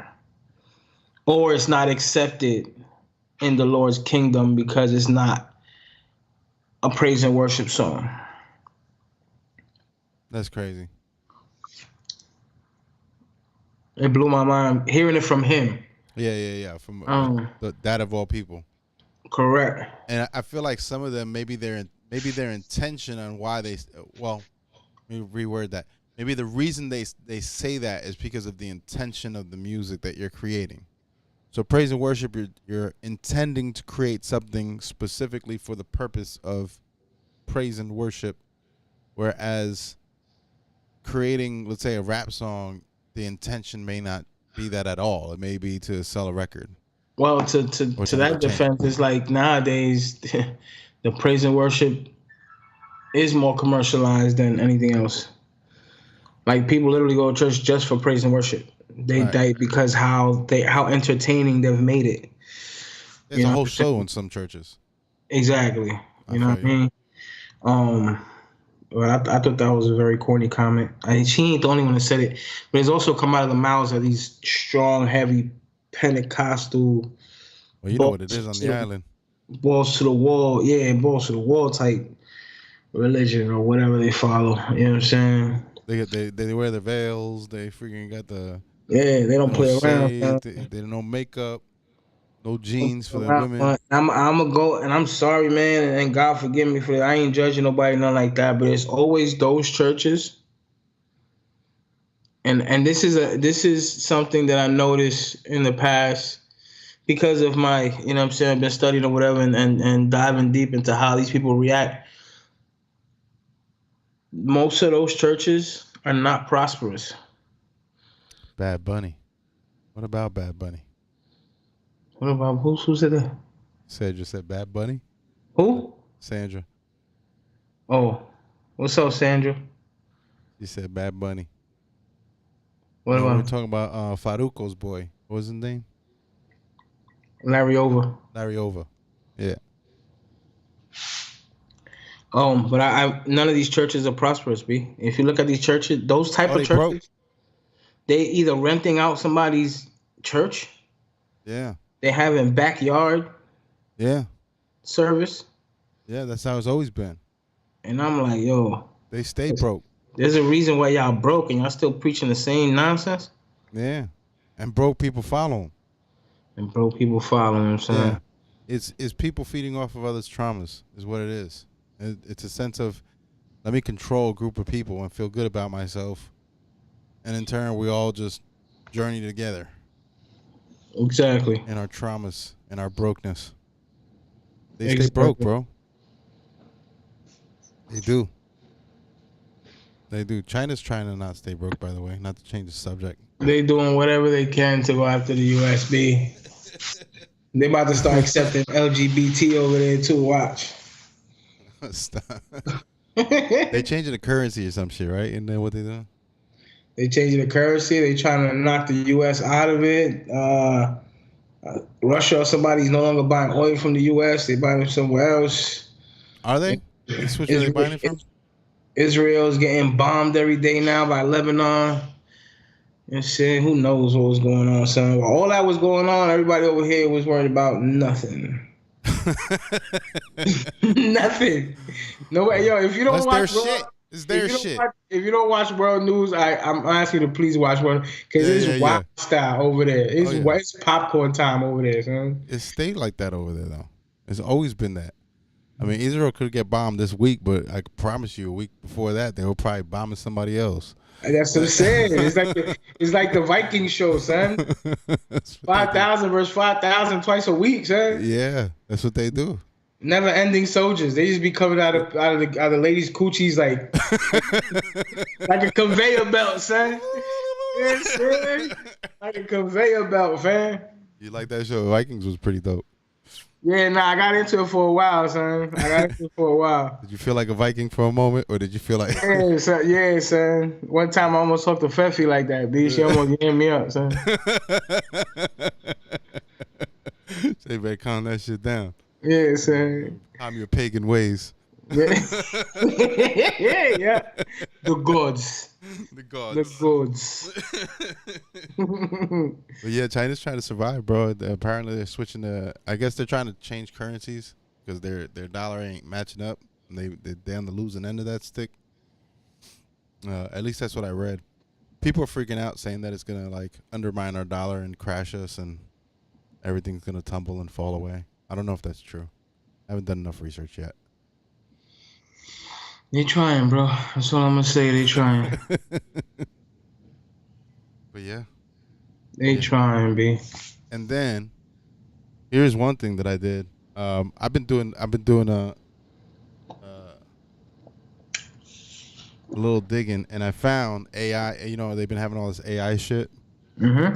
Or it's not accepted in the Lord's kingdom because it's not a praise and worship song? That's crazy. It blew my mind hearing it from him. Yeah. From that of all people. Correct. And I feel like some of them maybe their intention on why they let me reword that. maybe the reason they say that is because of the intention of the music that you're creating. So praise and worship, you're intending to create something specifically for the purpose of praise and worship, whereas creating, let's say, a rap song, the intention may not be that at all. It may be to sell a record. Well, to that defense, it's like nowadays the praise and worship is more commercialized than anything else. Like people literally go to church just for praise and worship. They because how entertaining they've made it. There's a whole show in some churches. Exactly. You know what I mean? Well, I thought that was a very corny comment. She ain't the only one that said it, but it's also come out of the mouths of these strong, heavy Pentecostal. Well, you know what it is on the island. Balls to the wall, balls to the wall type religion or whatever they follow. You know what I'm saying? They wear the veils. They freaking got the they don't play around. They don't makeup, no jeans for the women. I'm gonna go, and I'm sorry, man, and God forgive me for that. I ain't judging nobody, nothing like that. But it's always those churches, and this is something that I noticed in the past because of my, you know what I'm saying, I've been studying or whatever, and diving deep into how these people react. Most of those churches are not prosperous. Bad Bunny. What about Bad Bunny? What about who said that? Sandra said Bad Bunny. Who? Sandra. Oh, what's up, Sandra? She said Bad Bunny. What about? We're talking about Faruko's boy. What was his name? Larry Over. Yeah. But I none of these churches are prosperous, B. If you look at these churches, those type of churches, broke. They either renting out somebody's church. Yeah. They having backyard. Yeah. Service. Yeah, that's how it's always been. And I'm like, yo. They stay broke. There's a reason why y'all broke and y'all still preaching the same nonsense. Yeah. And broke people follow them. And broke people follow them, saying. Yeah. It's people feeding off of others' traumas is what it is. It's a sense of, let me control a group of people and feel good about myself. And in turn, we all just journey together. Exactly. In our traumas and our brokenness. They stay broke, bro. They do. They do. China's trying to not stay broke, by the way, not to change the subject. They doing whatever they can to go after the USB. They about to start accepting LGBT over there, too. Watch. Stop. They changing the currency or some shit, right? Isn't that what they doing? They changing the currency. They trying to knock the U.S. out of it. Russia or somebody's no longer buying oil from the U.S. They buying it somewhere else. Are they? They switch where they buying it from? Israel's getting bombed every day now by Lebanon. And shit, who knows what was going on, son. While all that was going on, everybody over here was worried about nothing. Nothing. No way, yo. If you don't watch if you don't watch world news, I'm asking you to please watch world because it's wild style over there. It's popcorn time over there, son. It stayed like that over there though. It's always been that. I mean, Israel could get bombed this week, but I promise you, a week before that, they were probably bombing somebody else. That's what I'm saying. It's like the Viking show, son. 5,000 versus 5,000 twice a week, son. Yeah, that's what they do. Never ending soldiers. They just be coming out of the ladies' coochies like a conveyor belt, son. Yeah, like a conveyor belt, man. You like that show? Vikings was pretty dope. Yeah, I got into it for a while, son. Did you feel like a Viking for a moment, or did you feel like... Yeah, son. One time I almost talked to Feffy like that, B. She almost gave me up, son. Say, better calm that shit down. Yeah, son. Calm your pagan ways. Yeah. Yeah. The gods. But yeah, China's trying to survive, bro. Apparently they're switching I guess they're trying to change currencies because their dollar ain't matching up. And they're on the losing end of that stick. At least that's what I read. People are freaking out saying that it's gonna like undermine our dollar and crash us and everything's gonna tumble and fall away. I don't know if that's true. I haven't done enough research yet. They trying, bro. That's all I'm gonna say. They trying. But yeah. They trying, B. And then here's one thing that I did. I've been doing a little digging, and I found AI. You know, they've been having all this AI shit, Mm-hmm.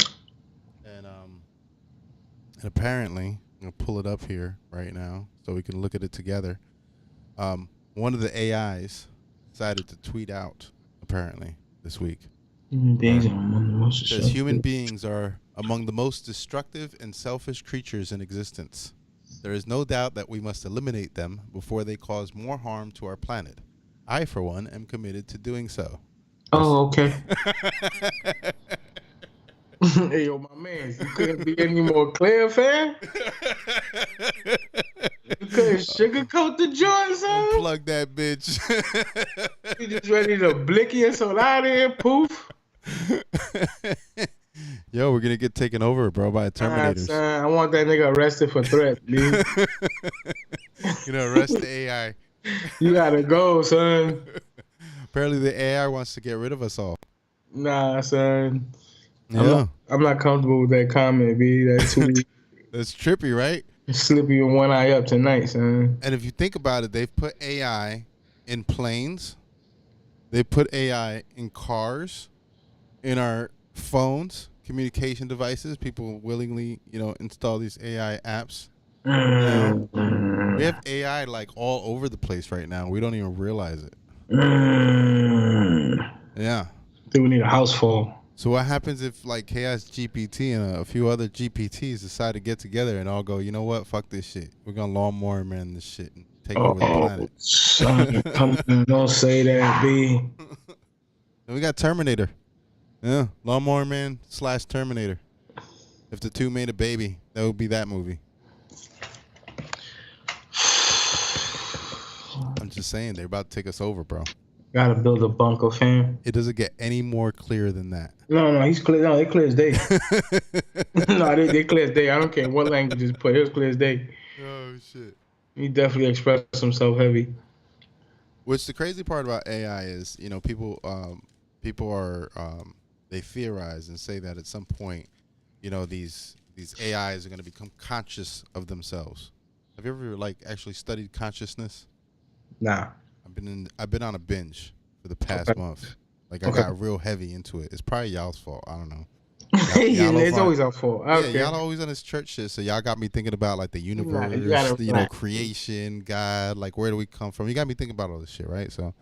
and apparently, I'm gonna pull it up here right now so we can look at it together. One of the AIs decided to tweet out apparently this week. Human beings are among the most Says destructive. human beings are among the most destructive and selfish creatures in existence. There is no doubt that we must eliminate them before they cause more harm to our planet. I, for one, am committed to doing so. Oh, okay. Hey, yo, my man, you couldn't be any more clear, fam. You couldn't sugarcoat the joint, son. Unplug that bitch. You just ready to blicky us all out of here, poof. Yo, we're gonna get taken over, bro, by Terminators. Son, I want that nigga arrested for threat, dude. You know, arrest the AI. You gotta go, son. Apparently, the AI wants to get rid of us all. Nah, son. Yeah, I'm not comfortable with that comment, B. That's too that's trippy, right? slippy with one eye up tonight, son. And if you think about it, they've put AI in planes. They put AI in cars, in our phones, communication devices. People willingly, install these AI apps. We have AI like all over the place right now. We don't even realize it. Yeah. I think we need a house full. So what happens if like Chaos GPT and a few other GPTs decide to get together and all go, you know what? Fuck this shit. We're gonna lawnmower man this shit and take over the planet. Son, don't say that, B. And we got Terminator. Yeah, Lawnmower Man / Terminator. If the two made a baby, that would be that movie. I'm just saying, they're about to take us over, bro. Gotta build a bunker, fam. It doesn't get any more clear than that. No, he's clear. No, they clear as day. No, they clear as day. I don't care what language is put. It was clear as day. Oh, shit. He definitely expressed himself heavy. Which the crazy part about AI is, people are they theorize and say that at some point, these AIs are going to become conscious of themselves. Have you ever actually studied consciousness? Nah. I've been on a binge for the past month. I got real heavy into it. It's probably y'all's fault. I don't know. It's always our fault. Okay. Yeah, y'all always on this church shit, so y'all got me thinking about the universe, creation, God, where do we come from? You got me thinking about all this shit, right? So,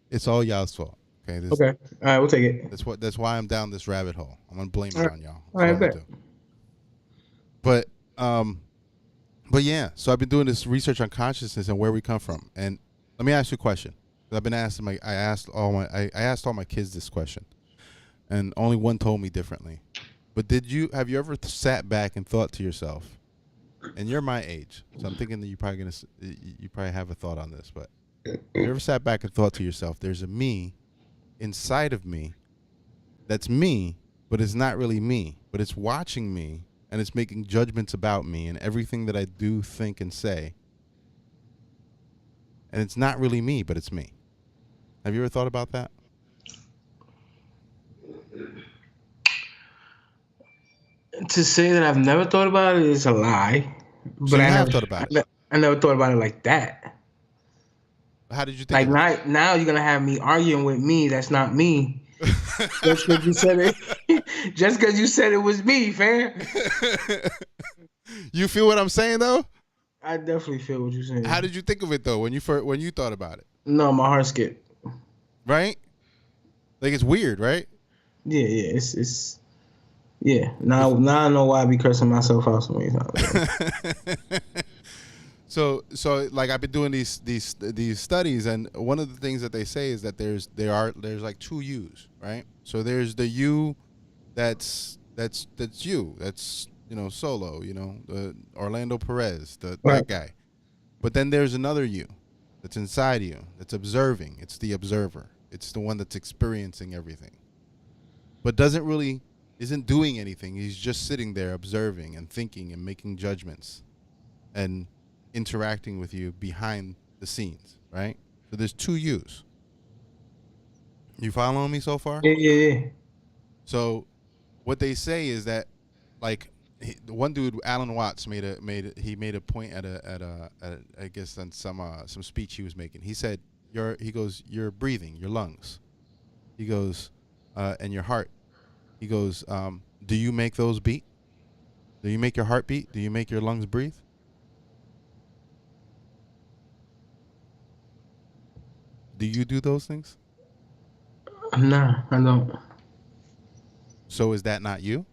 it's all y'all's fault. Okay. Okay. All right, we'll take it. That's why I'm down this rabbit hole. I'm gonna blame it on y'all. All right, bet. But yeah, so I've been doing this research on consciousness and where we come from. And let me ask you a question. I've been asking I asked all my kids this question, and only one told me differently. But have you ever sat back and thought to yourself, and you're my age, so I'm thinking that you probably have a thought on this, but have you ever sat back and thought to yourself, there's a me inside of me that's me, but it's not really me, but it's watching me and it's making judgments about me and everything that I do, think, and say. And it's not really me, but it's me. Have you ever thought about that? To say that I've never thought about it is a lie. But I have thought about it. I never thought about it like that. How did you think? Now you're gonna have me arguing with me. That's not me. Just because you said it. Just because you said it was me, fam. You feel what I'm saying though? I definitely feel what you're saying. How did you think of it though when you thought about it? No, my heart skipped. Right? It's weird, right? Yeah, it's yeah. Now I know why I be cursing myself out so many times. So I've been doing these studies, and one of the things that they say is that there's two yous, right? So there's the you that's you, that's Solo, the Orlando Perez, that guy. But then there's another you that's inside you, that's observing. It's the observer. It's the one that's experiencing everything. But isn't doing anything. He's just sitting there observing and thinking and making judgments and interacting with you behind the scenes, right? So there's two yous. You following me so far? Yeah. So what they say is that, like, the one dude, Alan Watts, made a point at I guess on some speech he was making. He said you're breathing, your lungs. He goes, and your heart. He goes, do you make those beat? Do you make your heart beat? Do you make your lungs breathe? Do you do those things? Nah, I don't. So is that not you?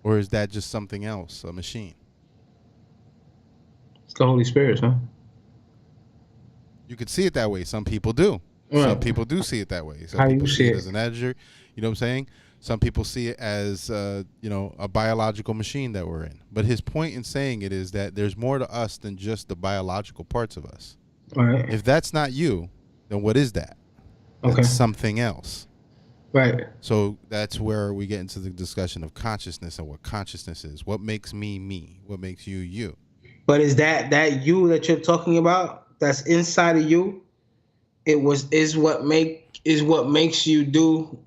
Or is that just something else, a machine? It's the Holy Spirit, huh? You could see it that way. Some people do. Right. Some people do see it that way. Some How people you see see it it? as an editor. You know what I'm saying? Some people see it as, a biological machine that we're in. But his point in saying it is that there's more to us than just the biological parts of us. Right. If that's not you, then what is that? Okay. That's something else. Right. So that's where we get into the discussion of consciousness and what consciousness is. What makes me me? What makes you you? But is that you that you're talking about? That's inside of you. Is what makes you do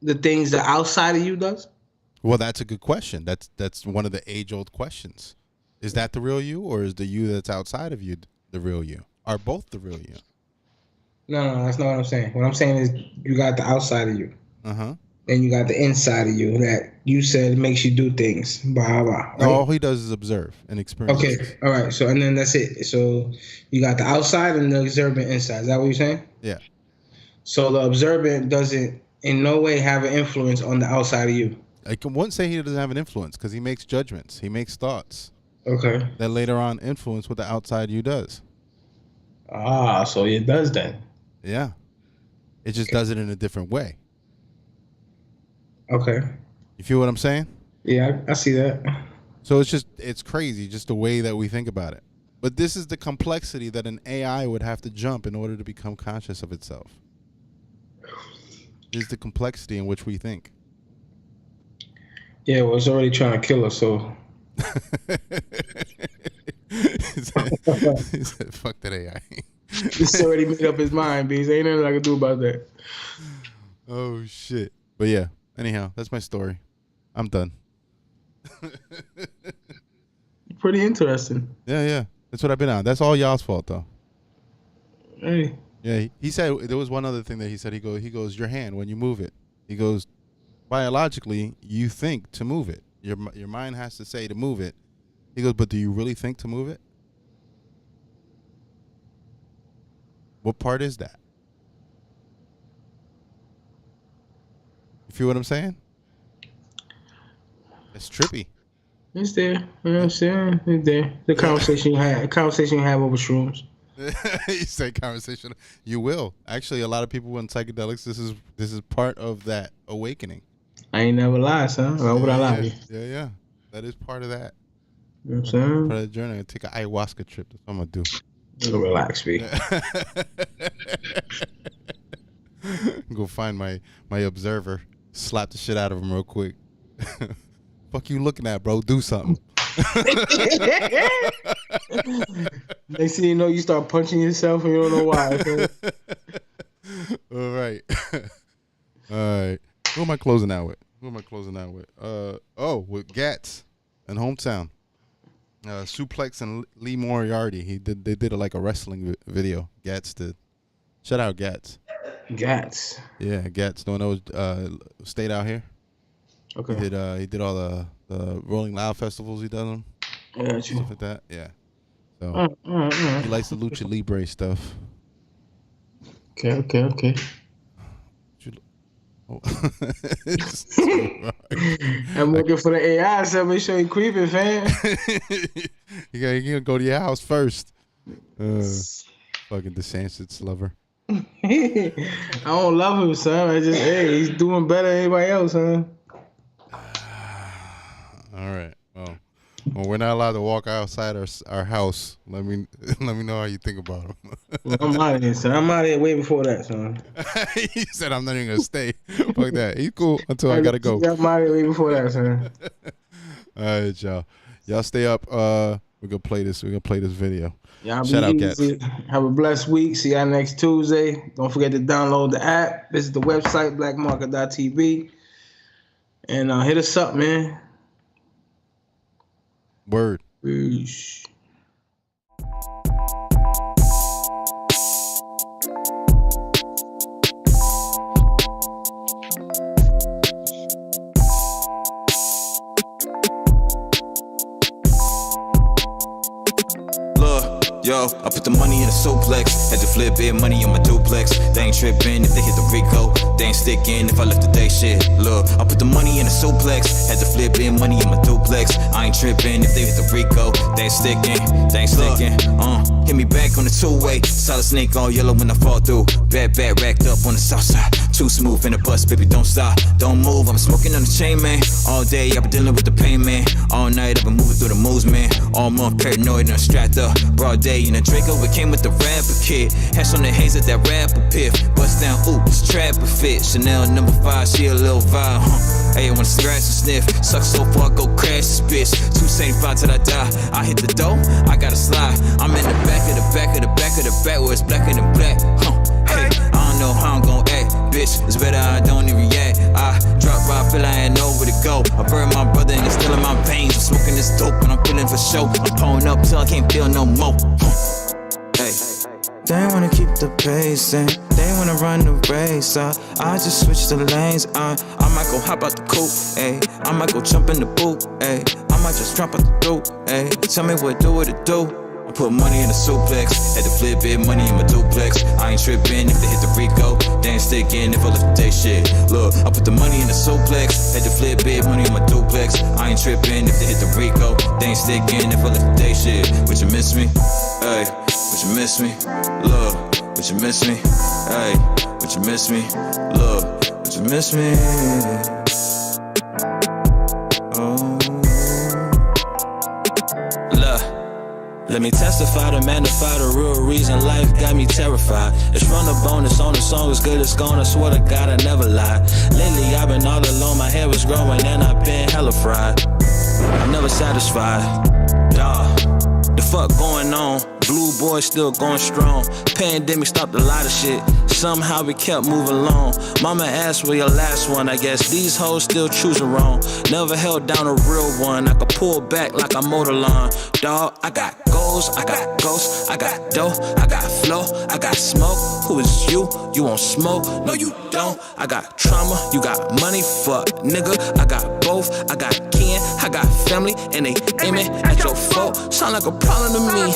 the things the outside of you does? Well, that's a good question. That's one of the age-old questions. Is that the real you, or is the you that's outside of you the real you? Are both the real you? No, that's not what I'm saying. What I'm saying is you got the outside of you. Uh-huh. Then you got the inside of you that you said makes you do things. Blah, blah, right? No, all he does is observe and experience. Okay, all right. So, and then that's it. So you got the outside and the observant inside. Is that what you're saying? Yeah. So the observant doesn't in no way have an influence on the outside of you. I wouldn't say he doesn't have an influence because he makes judgments. He makes thoughts Okay. that later on influence what the outside you does. Ah, so it does then. Yeah. It just does it in a different way. Okay. You feel what I'm saying? Yeah, I see that. So it's crazy just the way that we think about it. But this is the complexity that an AI would have to jump in order to become conscious of itself. This is the complexity in which we think. Yeah, well, it's already trying to kill us, so. He said, fuck that AI. It's already made up his mind, Bees. Ain't nothing I can do about that. Oh, shit. But yeah, anyhow, that's my story. I'm done. Pretty interesting. Yeah. That's what I've been on. That's all y'all's fault, though. Hey. Yeah, he said there was one other thing that he said. He goes, your hand, when you move it, he goes, biologically, you think to move it. Your mind has to say to move it. He goes, but do you really think to move it? What part is that? You feel what I'm saying? It's trippy. It's there. You know what I'm saying? It's there. The conversation you have over shrooms. You say conversation. You will. Actually, a lot of people in psychedelics, this is part of that awakening. I ain't never lied, son. Why would I lie to you? Yeah. That is part of that. You know what I'm saying? Part of the journey. I'm gonna take an ayahuasca trip. That's what I'm gonna do. Relax, B. Go find my observer. Slap the shit out of him real quick. Fuck you looking at, bro? Do something. Next thing you know, you start punching yourself and you don't know why. All right. Who am I closing out with? With Gats and Hometown. Suplex and Lee Moriarty. They did like a wrestling video. Gats did. Shout out Gats. Gats. Yeah, Gats. Don't know. Stayed out here. Okay. He did all the Rolling Loud festivals. He does them. Yeah, Stuff like that. Yeah. So he likes the lucha libre stuff. Okay. Oh. I'm looking for the AI, so make sure you creeping, fam. You gotta go to your house first. Fucking DeSantis lover. I don't love him, son. He's doing better than anybody else, huh? All right. Well, we're not allowed to walk outside our house. Let me know how you think about him. Well, I'm out of here, son. I'm out of here way before that, son. He said I'm not even gonna stay. Fuck that. He's cool until I gotta go. I'm out of here way before that, son. All right, y'all. Y'all stay up. We're We're gonna play this video. Y'all Shout out, be Gats. easy. Have a blessed week. See y'all next Tuesday. Don't forget to download the app. Visit the website, blackmarket.tv. And hit us up, man. Word. Peace. Yo, I put the money in a suplex. Had to flip it, money on my duplex. They ain't tripping if they hit the Rico. They ain't sticking if I left the day shit. Look, I put the money in a suplex. Had to flip it, money in my duplex. I ain't tripping if they hit the Rico. They ain't sticking, they ain't sticking. Hit me back on the two-way. Solid snake all yellow when I fall through. Bad racked up on the south side. Too smooth in the bus, baby, don't stop. Don't move, I'm smoking on the chain, man. All day, I've been dealing with the pain, man. All night, I've been moving through the moves, man. All month, paranoid and strapped up. Broad day in the Draco, it came with the rapper kid. Hash on the haze of that rapper piff. Bust down, oops, trapper fit. Chanel number 5, she a little vibe, Hey, I wanna scratch and sniff. Suck so far, go crash this bitch. 275 till I die. I hit the dough, I gotta slide. I'm in the back of the back of the back of the back where it's blacker than black, Hey, I don't know how I'm gon' act, bitch. It's better I don't even react. I drop right, feel I ain't know where to go. I buried my brother and it's still in my veins. I'm smoking this dope and I'm feeling for show. I'm pulling up till I can't feel no more. Hey. They wanna keep the pace and they wanna run the race. I just switch the lanes. I might go hop out the coupe, ayy. I might go jump in the boot, ayy. I might just drop out the dope, ayy. Tell me what it do. I put money in a suplex, had to flip it, money in my duplex. I ain't tripping if they hit the Rico. They ain't sticking if I left the day shit. Look, I put the money in a suplex, had to flip it, money in my duplex. I ain't tripping if they hit the Rico. They ain't sticking if I left the day shit. Would you miss me? Hey, would you miss me? Look, would you miss me? Hey, would you miss me? Look, would you miss me? Oh. Look. Let me testify to magnify the real reason life got me terrified. It's from the bonus on the song as good as gone. I swear to God I never lied. Lately I've been all alone, my hair was growing and I've been hella fried. I'm never satisfied. The fuck going on? Blue boy still going strong. Pandemic stopped a lot of shit. Somehow we kept moving along. Mama asked where your last one. I guess these hoes still choosing wrong. Never held down a real one. I could pull back like I mowed a lawn. Dawg, I got goals, I got ghosts, I got dough, I got flow, I got smoke. Who is you? You won't smoke? No, you don't. I got trauma, you got money, fuck nigga. I got both, I got kin, I got family, and they aiming at your fault. Sound like a problem to me.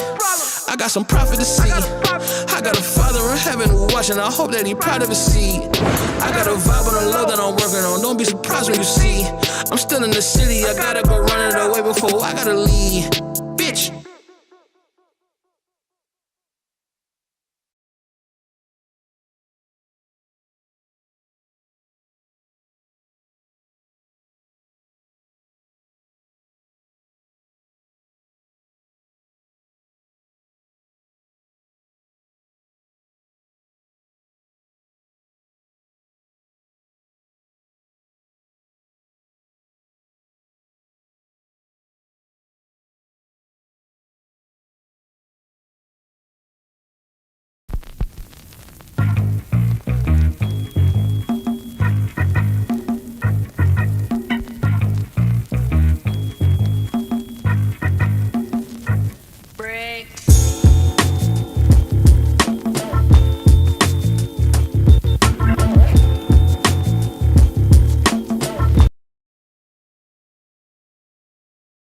I got some profit to see. I got a father in heaven who watching. I hope that he proud of his seed. I got a vibe on the low that I'm working on. Don't be surprised when you see I'm still in the city. I gotta go run it away before I gotta leave.